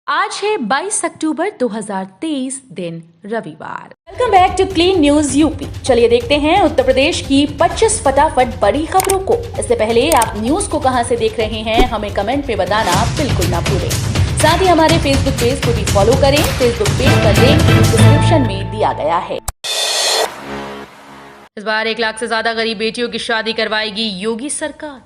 आज है 22 अक्टूबर 2023 दिन रविवार। Welcome back to clean news UP. चलिए देखते हैं उत्तर प्रदेश की 25 फटाफट बड़ी खबरों को। इससे पहले आप न्यूज को कहां से देख रहे हैं हमें कमेंट में बताना बिल्कुल ना भूलें। साथ ही हमारे फेसबुक पेज को भी फॉलो करें। फेसबुक पेज का लिंक डिस्क्रिप्शन में दिया गया है। इस बार 1 लाख से ज्यादा गरीब बेटियों की शादी करवाएगी योगी सरकार।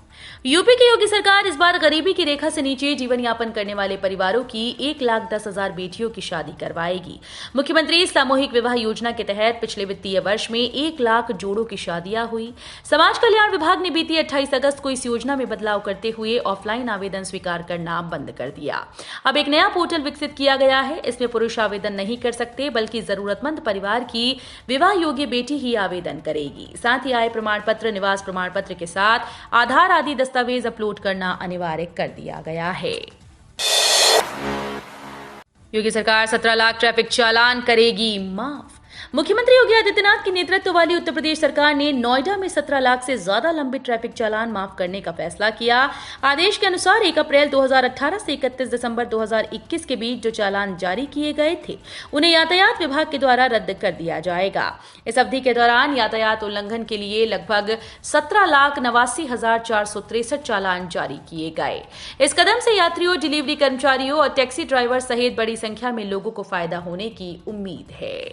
यूपी की योगी सरकार इस बार गरीबी की रेखा से नीचे जीवन यापन करने वाले परिवारों की 1,10,000 बेटियों की शादी करवाएगी। मुख्यमंत्री सामूहिक विवाह योजना के तहत पिछले वित्तीय वर्ष में 1 लाख जोड़ों की शादियां हुई। समाज कल्याण विभाग ने बीती 28 अगस्त को इस योजना में बदलाव करते हुए ऑफलाइन आवेदन स्वीकार करना बंद कर दिया। अब एक नया पोर्टल विकसित किया गया है। इसमें पुरुष आवेदन नहीं कर सकते, बल्कि जरूरतमंद परिवार की विवाह योग्य बेटी ही आवेदन करेगी। साथ ही आय प्रमाण पत्र, निवास प्रमाण पत्र के साथ आधार आदि दस्तावेज अपलोड करना अनिवार्य कर दिया गया है। योगी सरकार 17 लाख ट्रैफिक चालान करेगी माफ। मुख्यमंत्री योगी आदित्यनाथ के नेतृत्व वाली उत्तर प्रदेश सरकार ने नोएडा में 17 लाख से ज्यादा लंबित ट्रैफिक चालान माफ करने का फैसला किया। आदेश के अनुसार 1 अप्रैल 2018 से 31 दिसंबर 2021 के बीच जो चालान जारी किए गए थे उन्हें यातायात विभाग के द्वारा रद्द कर दिया जाएगा। इस अवधि के दौरान यातायात उल्लंघन के लिए लगभग 17,89,463 चालान जारी किए गए। इस कदम से यात्रियों, डिलीवरी कर्मचारियों और टैक्सी ड्राइवर सहित बड़ी संख्या में लोगों को फायदा होने की उम्मीद है।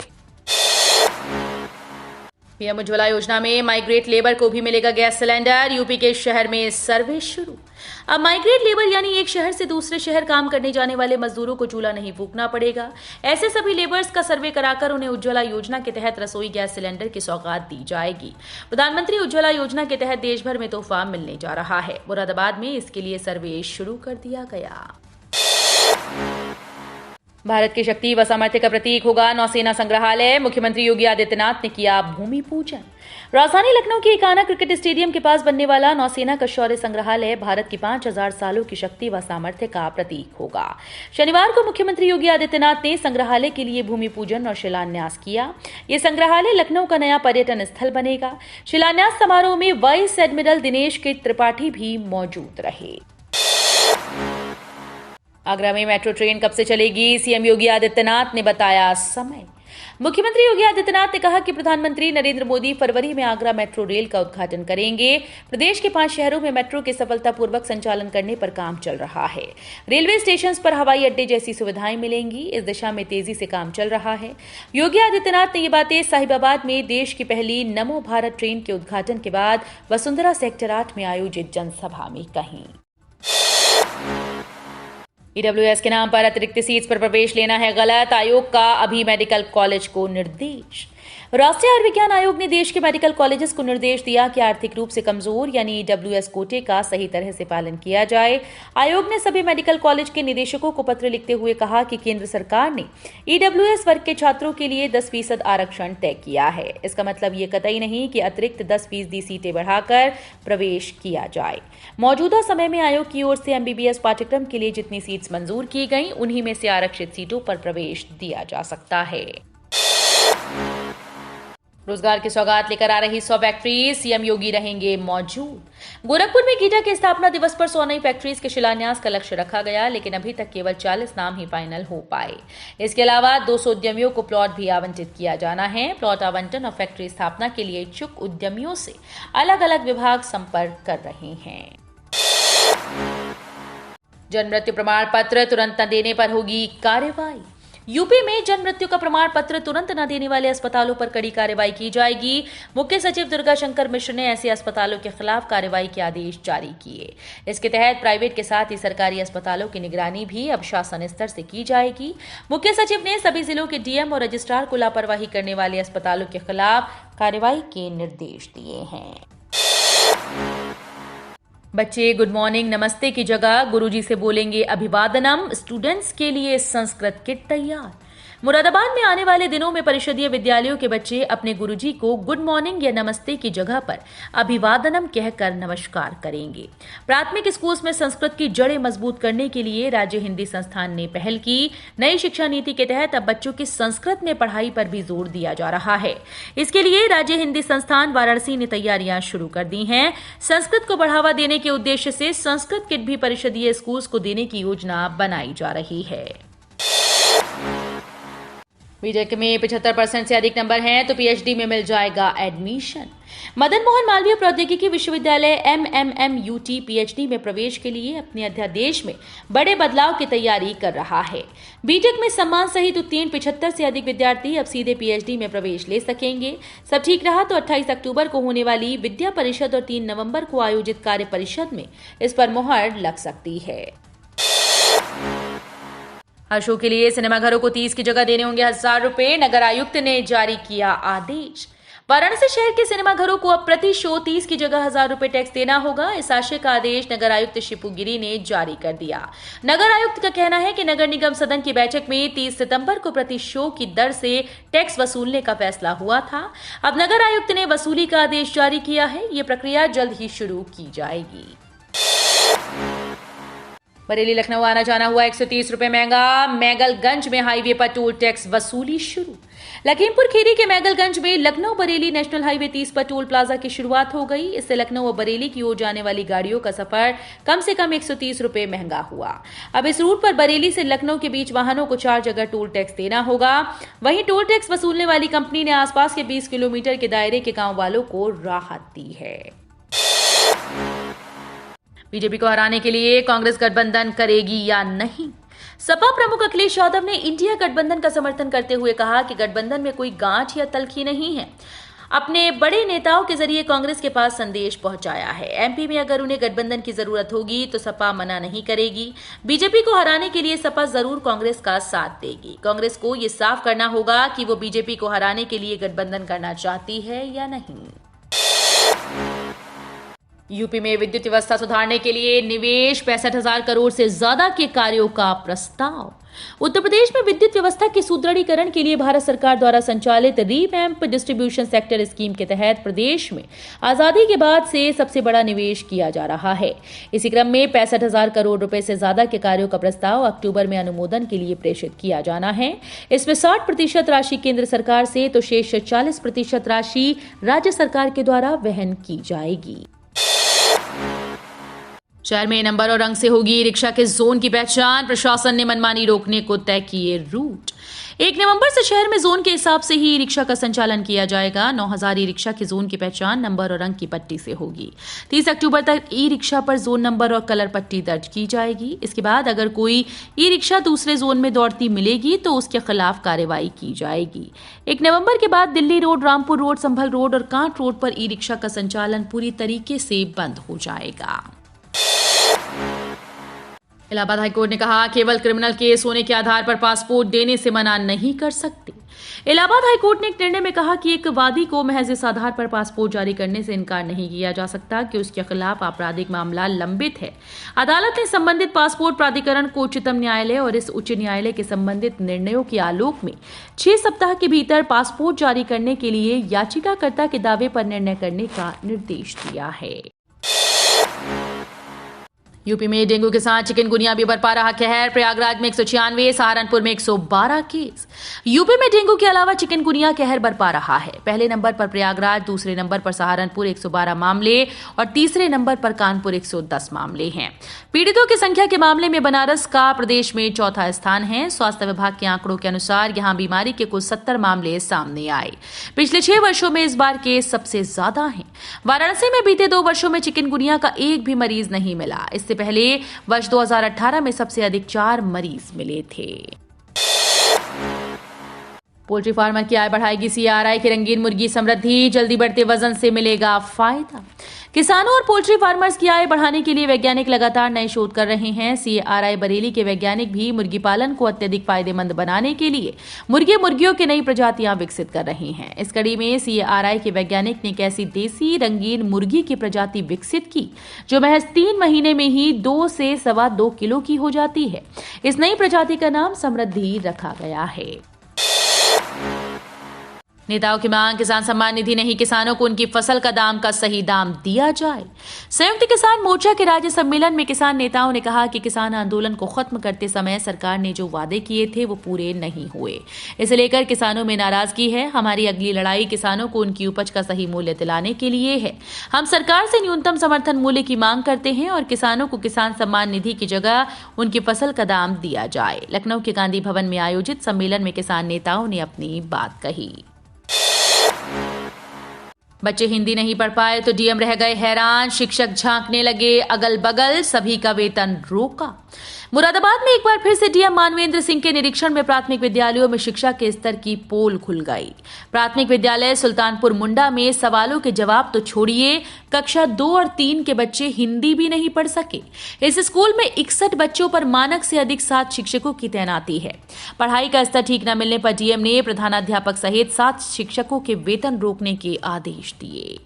पीएम उज्ज्वला योजना में माइग्रेट लेबर को भी मिलेगा गैस सिलेंडर। यूपी के शहर में सर्वे शुरू। अब माइग्रेट लेबर यानी एक शहर से दूसरे शहर काम करने जाने वाले मजदूरों को चूल्हा नहीं फूंकना पड़ेगा। ऐसे सभी लेबर्स का सर्वे कराकर उन्हें उज्ज्वला योजना के तहत रसोई गैस सिलेंडर की सौगात दी जाएगी। प्रधानमंत्री उज्ज्वला योजना के तहत देश भर में तोहफा मिलने जा रहा है। मुरादाबाद में इसके लिए सर्वे शुरू कर दिया गया। भारत की शक्ति व सामर्थ्य का प्रतीक होगा नौसेना संग्रहालय। मुख्यमंत्री योगी आदित्यनाथ ने किया भूमि पूजन। राजधानी लखनऊ के इकाना क्रिकेट स्टेडियम के पास बनने वाला नौसेना का शौर्य संग्रहालय भारत की 5,000 सालों की शक्ति व सामर्थ्य का प्रतीक होगा। शनिवार को मुख्यमंत्री योगी आदित्यनाथ ने संग्रहालय के लिए भूमि पूजन और शिलान्यास किया। ये संग्रहालय लखनऊ का नया पर्यटन स्थल बनेगा। शिलान्यास समारोह में वाइस एडमिरल दिनेश के त्रिपाठी भी मौजूद रहे। आगरा में मेट्रो ट्रेन कब से चलेगी? सीएम योगी आदित्यनाथ ने बताया समय। मुख्यमंत्री योगी आदित्यनाथ ने कहा कि प्रधानमंत्री नरेंद्र मोदी फरवरी में आगरा मेट्रो रेल का उद्घाटन करेंगे। प्रदेश के 5 शहरों में मेट्रो के सफलतापूर्वक संचालन करने पर काम चल रहा है। रेलवे स्टेशन पर हवाई अड्डे जैसी सुविधाएं मिलेंगी। इस दिशा में तेजी से काम चल रहा है। योगी आदित्यनाथ ने ये बातें साहिबाबाद में देश की पहली नमो भारत ट्रेन के उद्घाटन के बाद वसुंधरा सेक्टर 8 में आयोजित जनसभा में कही। ईडब्ल्यूएस के नाम पर अतिरिक्त सीट्स पर प्रवेश लेना है गलत। आयोग का अभी मेडिकल कॉलेज को निर्देश। राष्ट्रीय आयुर्विज्ञान आयोग ने देश के मेडिकल कॉलेजेस को निर्देश दिया कि आर्थिक रूप से कमजोर यानी ईडब्ल्यूएस कोटे का सही तरह से पालन किया जाए। आयोग ने सभी मेडिकल कॉलेज के निदेशकों को पत्र लिखते हुए कहा कि केंद्र सरकार ने ईडब्ल्यूएस वर्ग के छात्रों के लिए 10% आरक्षण तय किया है। इसका मतलब ये कतई नहीं कि अतिरिक्त 10% सीटें बढ़ाकर प्रवेश किया जाए। मौजूदा समय में आयोग की ओर से एमबीबीएस पाठ्यक्रम के लिए जितनी सीट्स मंजूर की गई उन्हीं में से आरक्षित सीटों पर प्रवेश दिया जा सकता है। रोजगार की सौगात लेकर आ रही 100 फैक्ट्री, सीएम योगी रहेंगे मौजूद। गोरखपुर में गीटा के स्थापना दिवस पर 100 नई फैक्ट्रीज के शिलान्यास का लक्ष्य रखा गया, लेकिन अभी तक केवल 40 नाम ही फाइनल हो पाए। इसके अलावा 200 उद्यमियों को प्लॉट भी आवंटित किया जाना है। प्लॉट आवंटन और फैक्ट्री स्थापना के लिए इच्छुक उद्यमियों से अलग अलग विभाग संपर्क कर रहे हैं। जन्म मृत्यु प्रमाण पत्र तुरंत न देने पर होगी कार्रवाई। यूपी में जन्म मृत्यु का प्रमाण पत्र तुरंत न देने वाले अस्पतालों पर कड़ी कार्रवाई की जाएगी। मुख्य सचिव दुर्गा शंकर मिश्र ने ऐसे अस्पतालों के खिलाफ कार्रवाई के आदेश जारी किए। इसके तहत प्राइवेट के साथ ही सरकारी अस्पतालों की निगरानी भी अब शासन स्तर से की जाएगी। मुख्य सचिव ने सभी जिलों के डीएम और रजिस्ट्रार को लापरवाही करने वाले अस्पतालों के खिलाफ कार्रवाई के निर्देश दिए हैं। बच्चे गुड मॉर्निंग नमस्ते की जगह गुरुजी से बोलेंगे अभिवादनम। स्टूडेंट्स के लिए संस्कृत किट तैयार। मुरादाबाद में आने वाले दिनों में परिषदीय विद्यालयों के बच्चे अपने गुरुजी को गुड मॉर्निंग या नमस्ते की जगह पर अभिवादनम कहकर नमस्कार करेंगे। प्राथमिक स्कूल्स में संस्कृत की जड़ें मजबूत करने के लिए राज्य हिंदी संस्थान ने पहल की। नई शिक्षा नीति के तहत अब बच्चों की संस्कृत में पढ़ाई पर भी जोर दिया जा रहा है। इसके लिए राज्य हिंदी संस्थान वाराणसी ने तैयारियां शुरू कर दी हैं। संस्कृत को बढ़ावा देने के उद्देश्य से संस्कृत किट भी परिषदीय स्कूल्स को देने की योजना बनाई जा रही है। बीटेक में 75% से अधिक नंबर हैं तो पीएचडी में मिल जाएगा एडमिशन। मदन मोहन मालवीय प्रौद्योगिकी विश्वविद्यालय MMMUT पीएचडी में प्रवेश के लिए अपने अध्यादेश में बड़े बदलाव की तैयारी कर रहा है। बीटेक में सम्मान सहित उत्तीर्ण 75 से अधिक विद्यार्थी अब सीधे पीएचडी में प्रवेश ले सकेंगे। सब ठीक रहा तो 28 अक्टूबर को होने वाली विद्या परिषद और 3 नवंबर को आयोजित कार्य परिषद में इस पर मुहर लग सकती है। हर शो के लिए सिनेमाघरों को 30 की जगह देने होंगे 1000 रुपए। नगर आयुक्त ने जारी किया आदेश। वाराणसी शहर के सिनेमाघरों को अब प्रति शो 30 की जगह 1000 रुपए टैक्स देना होगा। इस आशय का आदेश नगर आयुक्त शिपू गिरी ने जारी कर दिया। नगर आयुक्त का कहना है कि नगर निगम सदन की बैठक में 30 सितंबर को प्रति शो की दर से टैक्स वसूलने का फैसला हुआ था। अब नगर आयुक्त ने वसूली का आदेश जारी किया है। ये प्रक्रिया जल्द ही शुरू की जाएगी। बरेली लखनऊ आना जाना हुआ 130 रुपए महंगा। मैगलगंज में हाईवे पर टोल टैक्स वसूली शुरू। लखीमपुर खीरी के मैगलगंज में लखनऊ बरेली नेशनल हाईवे 30 पर टोल प्लाजा की शुरुआत हो गई। इससे लखनऊ और बरेली की ओर जाने वाली गाड़ियों का सफर कम से कम 130 रुपए महंगा हुआ। अब इस रूट पर बरेली से लखनऊ के बीच वाहनों को 4 जगह टोल टैक्स देना होगा। वहीं टोल टैक्स वसूलने वाली कंपनी ने आसपास के 20 किलोमीटर के दायरे के गांव वालों को राहत दी है। बीजेपी को हराने के लिए कांग्रेस गठबंधन करेगी या नहीं? सपा प्रमुख अखिलेश यादव ने इंडिया गठबंधन का समर्थन करते हुए कहा कि गठबंधन में कोई गांठ या तलखी नहीं है। अपने बड़े नेताओं के जरिए कांग्रेस के पास संदेश पहुंचाया है। एमपी में अगर उन्हें गठबंधन की जरूरत होगी तो सपा मना नहीं करेगी। बीजेपी को हराने के लिए सपा जरूर कांग्रेस का साथ देगी। कांग्रेस को ये साफ करना होगा कि वो बीजेपी को हराने के लिए गठबंधन करना चाहती है या नहीं। यूपी में विद्युत व्यवस्था सुधारने के लिए निवेश 65,000 करोड़ से ज्यादा के कार्यों का प्रस्ताव। उत्तर प्रदेश में विद्युत व्यवस्था के सुदृढ़ीकरण के लिए भारत सरकार द्वारा संचालित रीवैम्प डिस्ट्रीब्यूशन सेक्टर स्कीम के तहत प्रदेश में आजादी के बाद से सबसे बड़ा निवेश किया जा रहा है। इसी क्रम में 65,000 करोड़ रुपए से ज्यादा के कार्यों का प्रस्ताव अक्टूबर में अनुमोदन के लिए प्रेषित किया जाना है। इसमें 60% राशि केंद्र सरकार से तो शेष 40% राशि राज्य सरकार के द्वारा वहन की जाएगी। शहर में नंबर और रंग से होगी रिक्शा के जोन की पहचान। प्रशासन ने मनमानी रोकने को तय किए रूट। 1 नवंबर से शहर में जोन के हिसाब से ही ई रिक्शा का संचालन किया जाएगा। 9000 ई रिक्शा के जोन की पहचान नंबर और रंग की पट्टी से होगी। 30 अक्टूबर तक ई रिक्शा पर जोन नंबर और कलर पट्टी दर्ज की जाएगी। इसके बाद अगर कोई ई रिक्शा दूसरे जोन में दौड़ती मिलेगी तो उसके खिलाफ कार्रवाई की जाएगी। 1 नवंबर के बाद दिल्ली रोड, रामपुर रोड, संभल रोड और कांट रोड पर ई रिक्शा का संचालन पूरी तरीके से बंद हो जाएगा। इलाहाबाद हाईकोर्ट ने कहा केवल क्रिमिनल केस होने के आधार पर पासपोर्ट देने से मना नहीं कर सकते। इलाहाबाद हाईकोर्ट ने एक निर्णय में कहा कि एक वादी को महज इस आधार पर पासपोर्ट जारी करने से इनकार नहीं किया जा सकता कि उसके खिलाफ आपराधिक मामला लंबित है। अदालत ने संबंधित पासपोर्ट प्राधिकरण को उच्चतम न्यायालय और इस उच्च न्यायालय के संबंधित निर्णयों के आलोक में 6 सप्ताह के भीतर पासपोर्ट जारी करने के लिए याचिकाकर्ता के दावे पर निर्णय करने का निर्देश दिया है। यूपी में डेंगू के साथ चिकनगुनिया भी बरपा रहा कहर। प्रयागराज में 196, सहारनपुर में 112 केस। यूपी में डेंगू के अलावा चिकनगुनिया कहर बरपा रहा है। पहले नंबर पर प्रयागराज, दूसरे नंबर पर सहारनपुर 112 मामले और तीसरे नंबर पर कानपुर 110 मामले हैं। पीड़ितों की संख्या के मामले में बनारस का प्रदेश में चौथा स्थान है। स्वास्थ्य विभाग के आंकड़ों के अनुसार यहां बीमारी के कुल 70 मामले सामने आए। पिछले 6 वर्षों में इस बार केस सबसे ज्यादा हैं। वाराणसी में बीते 2 वर्षों में चिकनगुनिया का एक भी मरीज नहीं मिला। इससे पहले वर्ष 2018 में सबसे अधिक 4 मरीज मिले थे। पोल्ट्री फार्मर की आय बढ़ाएगी सीआरआई की रंगीन मुर्गी समृद्धि। जल्दी बढ़ते वजन से मिलेगा फायदा। किसानों और पोल्ट्री फार्मर्स की आय बढ़ाने के लिए वैज्ञानिक लगातार नए शोध कर रहे हैं। सीआरआई बरेली के वैज्ञानिक भी मुर्गी पालन को अत्यधिक फायदेमंद बनाने के लिए मुर्गियों की नई प्रजातियां विकसित कर रहे हैं। इस कड़ी में सीआरआई के वैज्ञानिक ने एक ऐसी देसी रंगीन मुर्गी की प्रजाति विकसित की जो महज 3 महीने में ही 2 से 2.25 किलो की हो जाती है। इस नई प्रजाति का नाम समृद्धि रखा गया है। नेताओं की मांग, किसान सम्मान निधि नहीं, किसानों को उनकी फसल का दाम का सही दाम दिया जाए। संयुक्त किसान मोर्चा के राज्य सम्मेलन में किसान नेताओं ने कहा कि किसान आंदोलन को खत्म करते समय सरकार ने जो वादे किए थे वो पूरे नहीं हुए। इसे लेकर किसानों में नाराजगी है। हमारी अगली लड़ाई किसानों को उनकी उपज का सही मूल्य दिलाने के लिए है। हम सरकार से न्यूनतम समर्थन मूल्य की मांग करते हैं और किसानों को किसान सम्मान निधि की जगह उनकी फसल का दाम दिया जाए। लखनऊ के गांधी भवन में आयोजित सम्मेलन में किसान नेताओं ने अपनी बात कही। बच्चे हिंदी नहीं पढ़ पाए तो डीएम रह गए हैरान, शिक्षक झांकने लगे अगल बगल, सभी का वेतन रोका। मुरादाबाद में एक बार फिर से डीएम मानवेंद्र सिंह के निरीक्षण में प्राथमिक विद्यालयों में शिक्षा के स्तर की पोल खुल गई। प्राथमिक विद्यालय सुल्तानपुर मुंडा में सवालों के जवाब तो छोड़िए, कक्षा 2 और 3 के बच्चे हिंदी भी नहीं पढ़ सके। इस स्कूल में 61 बच्चों पर मानक से अधिक 7 शिक्षकों की तैनाती है। पढ़ाई का स्तर ठीक न मिलने पर डीएम ने प्रधानाध्यापक सहित 7 शिक्षकों के वेतन रोकने के आदेश दिए।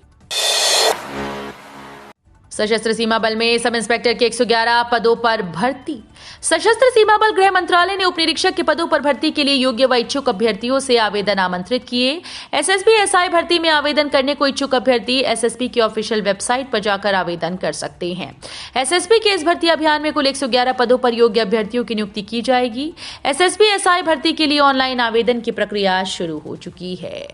सशस्त्र सीमा बल में सब इंस्पेक्टर के 111 पदों पर भर्ती। सशस्त्र सीमा बल गृह मंत्रालय ने उप निरीक्षक के पदों पर भर्ती के लिए योग्य व इच्छुक अभ्यर्थियों से आवेदन आमंत्रित किए। एसएसबी एसआई भर्ती में आवेदन करने को इच्छुक अभ्यर्थी एसएसबी की ऑफिशियल वेबसाइट पर जाकर आवेदन कर सकते हैं। एसएसबी के इस भर्ती अभियान में कुल 111 पदों पर योग्य अभ्यर्थियों की नियुक्ति की जाएगी। एसएसबी एसआई भर्ती के लिए ऑनलाइन आवेदन की प्रक्रिया शुरू हो चुकी है।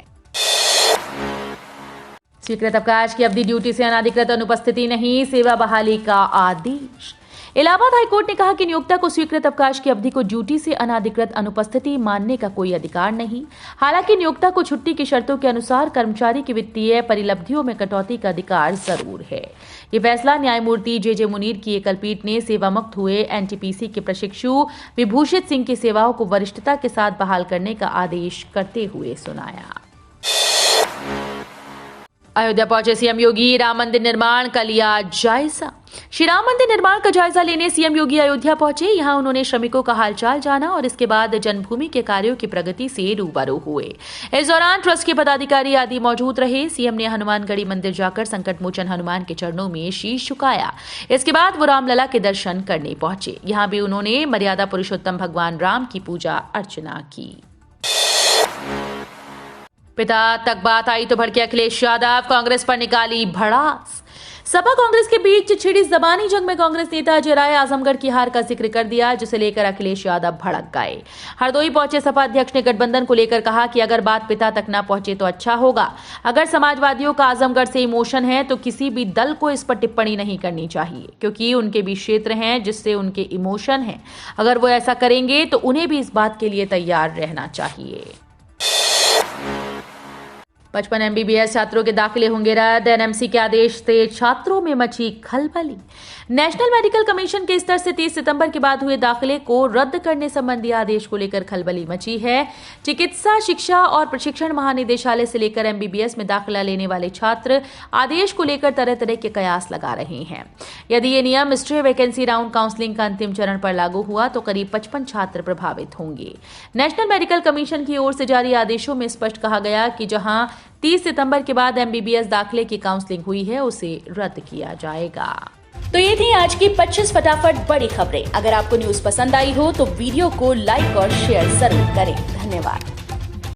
स्वीकृत अवकाश की अवधि ड्यूटी से अनाधिकृत अनुपस्थिति नहीं, सेवा बहाली का आदेश। इलाहाबाद हाईकोर्ट ने कहा कि नियोक्ता को स्वीकृत अवकाश की अवधि को ड्यूटी से अनाधिकृत अनुपस्थिति मानने का कोई अधिकार नहीं। हालांकि नियोक्ता को छुट्टी की शर्तों के अनुसार कर्मचारी की वित्तीय परिलब्धियों में कटौती का अधिकार जरूर है। ये फैसला न्यायमूर्ति जे मुनीर की एकल पीठ ने सेवामुक्त हुए एनटीपीसी के प्रशिक्षु विभूषित सिंह की सेवाओं को वरिष्ठता के साथ बहाल करने का आदेश करते हुए सुनाया। अयोध्या पहुंचे सीएम योगी, राम मंदिर निर्माण का लिया जायजा। श्री राम मंदिर निर्माण का जायजा लेने सीएम योगी अयोध्या पहुंचे। यहां उन्होंने श्रमिकों का हालचाल जाना और इसके बाद जन्मभूमि के कार्यों की प्रगति से रूबरू हुए। इस दौरान ट्रस्ट के पदाधिकारी आदि मौजूद रहे। सीएम ने हनुमानगढ़ी मंदिर जाकर संकट मोचन हनुमान के चरणों में शीश झुकाया। इसके बाद वो रामलला के दर्शन करने पहुंचे। यहां भी उन्होंने मर्यादा पुरुषोत्तम भगवान राम की पूजा अर्चना की। पिता तक बात आई तो भड़के अखिलेश यादव, कांग्रेस पर निकाली भड़ास। सपा कांग्रेस के बीच छिड़ी जबानी जंग में कांग्रेस नेता अजय राय आजमगढ़ की हार का जिक्र कर दिया, जिसे लेकर अखिलेश यादव भड़क गए। हरदोई पहुंचे सपा अध्यक्ष ने गठबंधन को लेकर कहा कि अगर बात पिता तक न पहुंचे तो अच्छा होगा। अगर समाजवादियों का आजमगढ़ से इमोशन है तो किसी भी दल को इस पर टिप्पणी नहीं करनी चाहिए, क्योंकि उनके भी क्षेत्र हैं जिससे उनके इमोशन है। अगर वो ऐसा करेंगे तो उन्हें भी इस बात के लिए तैयार रहना चाहिए। 55 एमबीबीएस छात्रों के दाखिले होंगे रद्द। एनएमसी के आदेश से छात्रों में मची खलबली। नेशनल मेडिकल कमीशन के स्तर से 30 सितंबर के बाद हुए दाखिले को रद्द करने संबंधी आदेश को लेकर खलबली मची है। चिकित्सा शिक्षा और प्रशिक्षण महानिदेशालय से लेकर एमबीबीएस में दाखिला लेने वाले छात्र आदेश को लेकर तरह तरह के कयास लगा रहे हैं। यदि ये नियम स्ट्रे वैकेंसी राउंड काउंसलिंग का अंतिम चरण पर लागू हुआ तो करीब 55 छात्र प्रभावित होंगे। नेशनल मेडिकल कमीशन की ओर से जारी आदेशों में स्पष्ट कहा गया कि जहां 30 सितंबर के बाद एमबीबीएस दाखिले की काउंसलिंग हुई है उसे रद्द किया जाएगा। तो ये थी आज की 25 फटाफट बड़ी खबरें। अगर आपको न्यूज पसंद आई हो तो वीडियो को लाइक और शेयर जरूर करें। धन्यवाद।